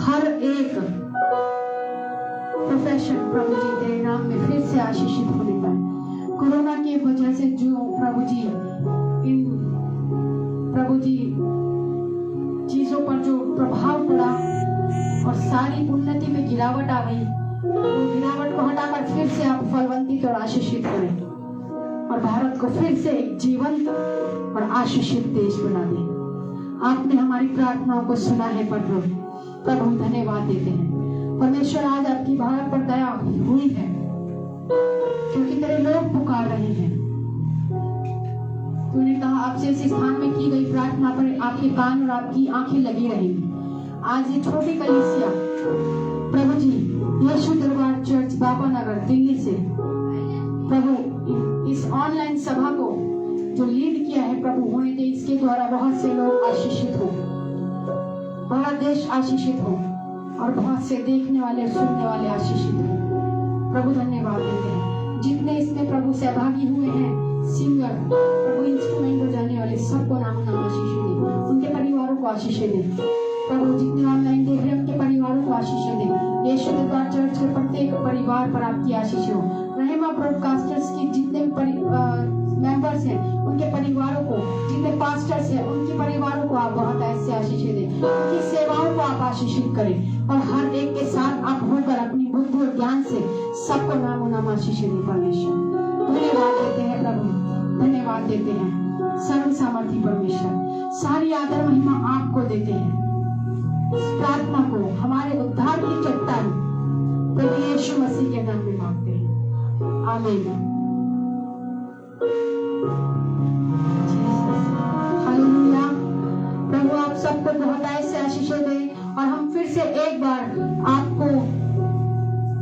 हर एक प्रोफेशन प्रभु जी तेरे नाम में फिर से आशीषित होने पाए। कोरोना की वजह से जो प्रभु जी इन प्रभु जी चीजों पर जो प्रभाव पड़ा और सारी उन्नति में गिरावट आ गई, तो गिरावट को हटाकर फिर से आप फलवंतित और आशीषित करें और भारत को फिर से एक जीवंत और आशीषित देश बना दें। आपने हमारी प्रार्थनाओं को सुना है प्रभु, तब हम धन्यवाद देते हैं परमेश्वर। आज आपकी भारत पर दया हुई है क्योंकि तेरे लोग पुकार रहे हैं। तूने कहा आपसे इस स्थान में की गई प्रार्थना पर आपके कान और आपकी आंखें लगी रहेंगी। आज ये छोटी कलीसिया प्रभु जी यीशु दरबार चर्च बाबा नगर दिल्ली से प्रभु इस ऑनलाइन सभा को जो लीड किया है प्रभु, होने दे इसके द्वारा बहुत से लोग आशीषित हो, बहुत देश आशीषित हो और बहुत से देखने वाले और सुनने वाले आशीषित हो प्रभु। धन्यवाद देते हैं जितने इसमें प्रभु सहभागी हुए हैं, सिंगर प्रभु, इंस्ट्रूमेंट बजाने वाले, सबको नाम आशीष दे, उनके परिवारों को आशीष दे प्रभु। जितने ऑनलाइन देख रहे हैं उनके परिवारों को आशीष दे। यीशु दरबार चर्च के प्रत्येक परिवार पर आपकी आशीष हो। रहमा ब्रॉडकास्टर्स की जितने मेंबर्स हैं उनके परिवारों को, जितने पास्टर्स हैं उनके परिवारों को आप बहुत ऐसे आशीष दें, उनकी सेवाओं को आप आशीषित करें और हर एक के साथ आप होकर अपनी बुद्धि और ज्ञान से सबको नाम आशीष दें परमेश्वर। धन्यवाद देते हैं प्रभु, धन्यवाद देते हैं सर्व सामर्थी परमेश्वर। सारी आदर महिमा आपको देते हैं। इस प्रार्थना को हमारे उद्धार की चट्टान प्रभु यीशु मसीह के नाम में मांगते हैं, आमीन। हालेलुया। प्रभु आप सबको बहुत ऐसे आशीषें दें और हम फिर से एक बार आपको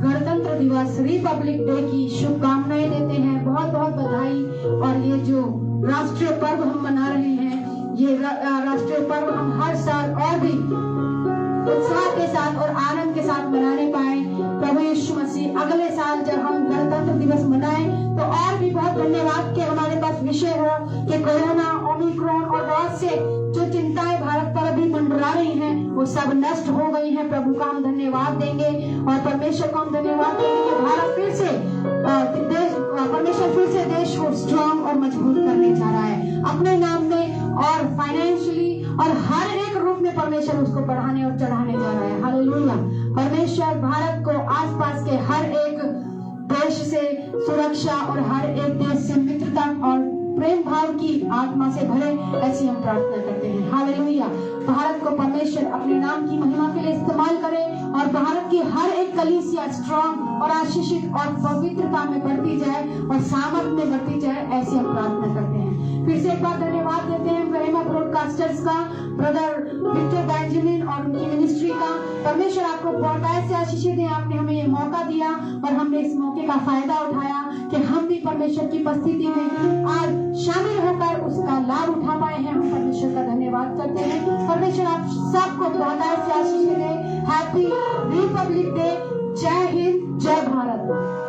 गणतंत्र दिवस, रिपब्लिक डे की शुभकामनाएं देते हैं। बहुत बहुत बधाई। और ये जो राष्ट्रीय पर्व हम मना रहे हैं, ये राष्ट्रीय पर्व हम हर साल और भी उत्साह के साथ और आनंद के साथ मनाने पाए। प्रभु यीशु मसीह अगले साल जब हम गणतंत्र दिवस मनाएं तो और भी बहुत धन्यवाद के हमारे पास विषय हो कि कोरोना, ओमिक्रॉन और बहुत से जो चिंताएं भारत पर अभी मंडरा रही हैं वो सब नष्ट हो गई हैं। प्रभु का हम धन्यवाद देंगे और परमेश्वर को हम धन्यवाद देंगे कि भारत फिर से परमेश्वर फिर से देश को स्ट्रांग और मजबूत करने जा रहा है अपने नाम में, और फाइनेंशियली और हर एक रूप में परमेश्वर उसको बढ़ाने और चढ़ाने जा रहा है। हालेलुया। परमेश्वर भारत को आसपास के हर एक देश से सुरक्षा और हर एक देश से मित्रता और प्रेम भाव की आत्मा से भरे, ऐसी हम प्रार्थना करते हैं। हालेलुया। भारत को परमेश्वर अपने नाम की महिमा के लिए इस्तेमाल करे और भारत की हर एक कलीसिया स्ट्रांग और आशीषित और पवित्रता में बढ़ती जाए और सामर्थ में बढ़ती जाए, ऐसी हम प्रार्थना करते हैं। फिर से एक बार धन्यवाद देते हैं रहमा ब्रॉडकास्टर्स का, ब्रदर विक्टर बेंजामिन और उनकी मिनिस्ट्री का। परमेश्वर आपको बहुत ऐसे आशीषें दें। आपने हमें ये मौका दिया और हमने इस मौके का फायदा उठाया कि हम भी परमेश्वर की उपस्थिति में आज शामिल होकर उसका लाभ उठा पाए हैं। हम परमेश्वर का धन्यवाद करते हैं। परमेश्वर आप सबको बहुत ऐसे आशीषें दें। Happy Republic day. जय हिंद, जय भारत।